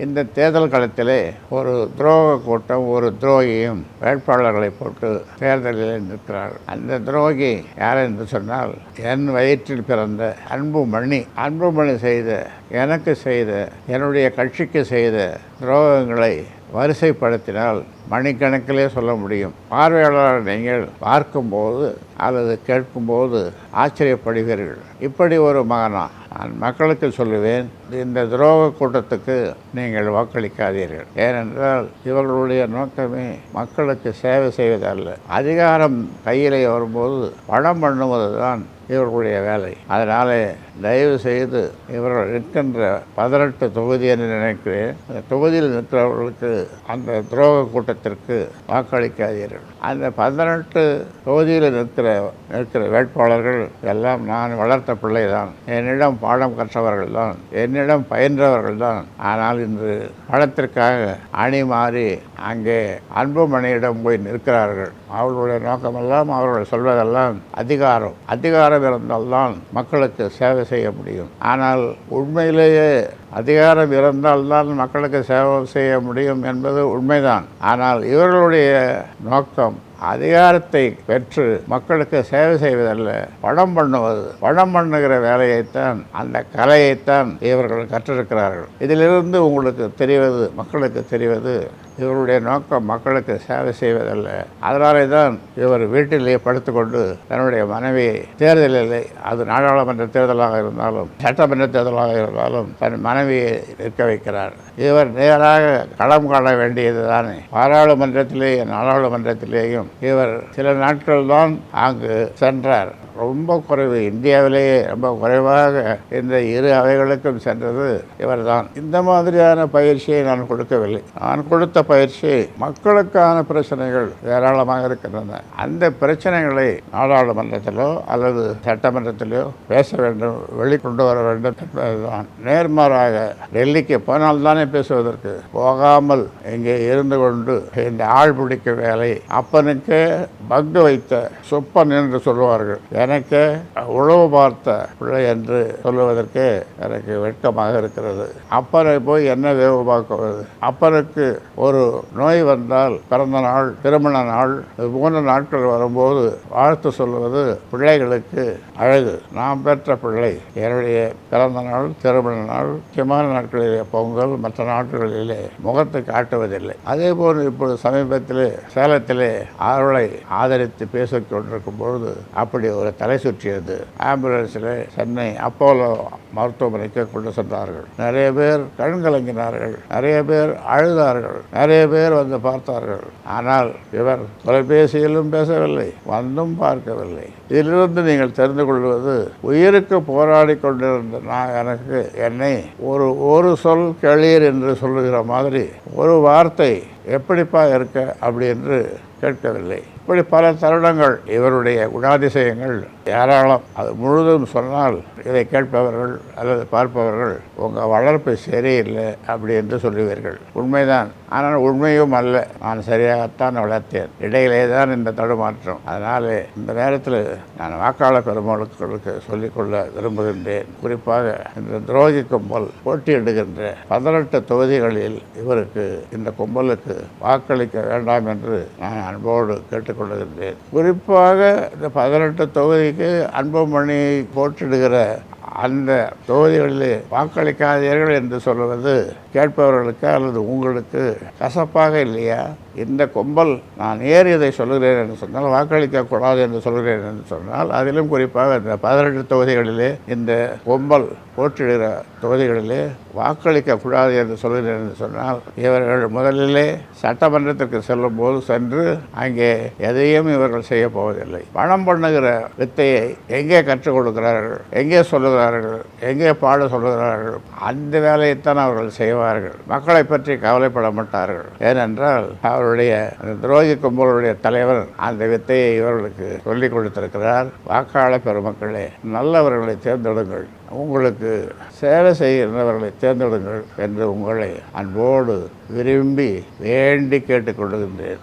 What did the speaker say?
இந்த தேர்தல் களத்திலே ஒரு துரோக கூட்டம் ஒரு துரோகியும் வேட்பாளர்களை போட்டு தேர்தலில் நிற்கிறார். அந்த துரோகி யார் என்று சொன்னால், என் வயிற்றில் பிறந்த அன்புமணி செய்த, எனக்கு செய்த, என்னுடைய கட்சிக்கு செய்த துரோகங்களை வரிசைப்படுத்தினால் மணிக்கணக்கிலே சொல்ல முடியும். பார்வையாளர் நீங்கள் பார்க்கும்போது அல்லது கேட்கும்போது ஆச்சரியப்படுவீர்கள். இப்படி ஒரு மகனா? நான் மக்களுக்கு சொல்லுவேன், இந்த துரோக கூட்டத்துக்கு நீங்கள் வாக்களிக்காதீர்கள். ஏனென்றால் இவர்களுடைய நோக்கமே மக்களுக்கு சேவை செய்வதல்ல. அதிகாரம் கையிலே வரும்போது பணம் பண்ணுவது தான் இவர்களுடைய வேலை. அதனாலே தயவு செய்து இவர்கள் நிற்கின்ற 18 தொகுதி என்று நினைக்கிறேன், அந்த தொகுதியில் நிற்கிறவர்களுக்கு அந்த துரோக கூட்டத்திற்கு வாக்களிக்காதீர்கள். அந்த 18 தொகுதியில் நிற்கிற வேட்பாளர்கள் எல்லாம் நான் வளர்த்த பிள்ளை தான், என்னிடம் பாடம் கற்றவர்கள் தான், என்னிடம் பயின்றவர்கள் தான். ஆனால் இன்று பணத்திற்காக அணி மாறி அங்கே அன்புமணியிடம் போய் நிற்கிறார்கள். அவர்களுடைய நோக்கமெல்லாம், அவர்கள் சொல்வதெல்லாம் அதிகாரம் இருந்தால்தான் மக்களுக்கு சேவை செய்ய முடியும். ஆனால் உண்மையிலேயே அதிகாரம் இருந்தால்தான் மக்களுக்கு சேவை செய்ய முடியும் என்பது உண்மைதான். ஆனால் இவர்களுடைய நோக்கம் அதிகாரத்தை பெற்று மக்களுக்கு சேவை செய்வதல்ல, பணம் பண்ணுகிற வேலையைத்தான், அந்த கலையைத்தான் இவர்கள் கற்றிருக்கிறார்கள். இதிலிருந்து உங்களுக்கு தெரிவது, மக்களுக்கு தெரிவது, இவருடைய நோக்கம் மக்களுக்கு சேவை செய்வதல்ல. அதனாலே தான் இவர் வீட்டிலேயே படுத்துக்கொண்டு தன்னுடைய மனைவியை தேர்தலில், அது நாடாளுமன்ற தேர்தலாக இருந்தாலும் சட்டமன்ற தேர்தலாக இருந்தாலும் தன் மனைவியை நிற்க வைக்கிறார். இவர் நேராக களம் காண வேண்டியது தானே. பாராளுமன்றத்திலேயும் நாடாளுமன்றத்திலேயும் இவர் சில நாட்கள் தான் அங்கு சென்றார். ரொம்ப குறைவு, இந்தியாவிலேயே ரொம்ப குறைவாக இந்த இரு அவைகளுக்கும் சென்றது இவர் தான். இந்த மாதிரியான பயிற்சியை நான் கொடுக்கவில்லை. நான் கொடுத்த பயிற்சி மக்களுக்கான பிரச்சனைகள் ஏராளமாக இருக்கின்றன. அந்த பிரச்சனைகளை நாடாளுமன்றத்திலோ அல்லது சட்டமன்றத்திலோ பேச வேண்டும், வெளிக்கொண்டு வர வேண்டும் என்பதுதான். நேர்மாறாக டெல்லிக்கு போனால் தானே பேசுவதற்கு, போகாமல் இங்கே இருந்து கொண்டு இந்த ஆள் பிடிக்க வேலை, அப்பனுக்கு பங்கு வைத்த சொப்பன் என்று சொல்லுவார்கள், எனக்கு உழவு பார்த்த பிள்ளை என்று சொல்லுவதற்கு எனக்கு வெட்கமாக இருக்கிறது. அப்பனை போய் என்ன வேவு பார்க்குவது? அப்பனுக்கு ஒரு நோய் வந்தால், பிறந்த நாள், திருமண நாள், போன்ற நாட்கள் வரும்போது வாழ்த்து சொல்வது பிள்ளைகளுக்கு அழகு. நாம் பெற்ற பிள்ளை என்னுடைய பிறந்த நாள், திருமண நாள், முக்கியமான நாட்களிலே, பொங்கல், மற்ற நாட்களிலே முகத்தை காட்டுவதில்லை. அதே போல் இப்பொழுது சமீபத்திலே சேலத்திலே அவர்களை ஆதரித்து பேசிக் கொண்டிருக்கும் பொழுது அப்படி ஒரு தலை சுற்றியது. ஆம்புலன்ஸில் சென்னை அப்போலோ மருத்துவமனைக்கு கொண்டு சென்றார்கள். நிறைய பேர் கண் கலங்கினார்கள், நிறைய பேர் அழுதார்கள், நிறைய பேர் வந்து பார்த்தார்கள். ஆனால் இவர் தொலைபேசியிலும் பேசவில்லை, வந்தும் பார்க்கவில்லை. இதிலிருந்து நீங்கள் தெரிந்து கொள்வது, உயிருக்கு போராடி கொண்டிருந்த என்னை ஒரு சொல் கேளீர் என்று சொல்லுகிற மாதிரி ஒரு வார்த்தை எப்படிப்பா இருக்க அப்படி என்று கேட்கவில்லை. இப்படி பல தருணங்கள் இவருடைய குணாதிசயங்கள் ஏராளம். அது முழுதும் சொன்னால் இதை கேட்பவர்கள் அல்லது பார்ப்பவர்கள் உங்கள் வளர்ப்பு சரியில்லை அப்படி என்று சொல்லுவீர்கள். உண்மைதான். ஆனால் உண்மையும் அல்ல. நான் சரியாகத்தான் வளர்த்தேன். இடையிலே தான் இந்த தடுமாற்றம். அதனால் இந்த நேரத்தில் நான் வாக்காளர் பெருமக்களுக்கு சொல்லிக்கொள்ள விரும்புகின்றேன். குறிப்பாக இந்த துரோகி கும்பல் போட்டியிடுகின்ற 18 தொகுதிகளில் இவருக்கு, இந்த கும்பலுக்கு வாக்களிக்க வேண்டாம் என்று நான் அன்போடு கேட்டுக்கொள்கின்றேன். குறிப்பாக இந்த 18 தொகுதிக்கு அன்புமணி போட்டியிடுகிற அந்த தொகுதிகளிலே வாக்களிக்காதீர்கள் என்று சொல்வது கேட்பவர்களுக்கு அல்லது உங்களுக்கு கசப்பாக இல்லையா? இந்த கும்பல், நான் ஏன் இதை சொல்கிறேன் என்று சொன்னால், வாக்களிக்கக்கூடாது என்று சொல்கிறேன் என்று சொன்னால், அதிலும் குறிப்பாக இந்த 18 தொகுதிகளிலே இந்த கும்பல் போட்டியிடுகிற தொகுதிகளிலே வாக்களிக்கக்கூடாது என்று சொல்கிறேன் என்று சொன்னால், இவர்கள் முதலிலே சட்டமன்றத்திற்கு செல்லும் போது சென்று அங்கே எதையும் இவர்கள் செய்ய போவதில்லை. பணம் பண்ணுகிற வித்தையை எங்கே கற்றுக் கொடுக்கிறார்கள், எங்கே சொல்லுகிறார்கள், எங்கே பாட சொல்லுகிறார்கள், அந்த வேலையைத்தான் அவர்கள் செய்வார்கள். மக்களை பற்றி கவலைப்பட மாட்டார்கள். ஏனென்றால் அவருடைய துரோகி கும்பலுடைய தலைவர் அந்த வித்தையை இவர்களுக்கு சொல்லிக் கொடுத்திருக்கிறார். வாக்காளர் பெருமக்களே, நல்லவர்களை தேர்ந்தெடுங்கள், உங்களுக்கு சேவை செய்கிறவர்களை தேர்ந்தெடுங்கள் என்று உங்களை அன்போடு விரும்பி வேண்டி கேட்டுக்கொள்கின்றேன்.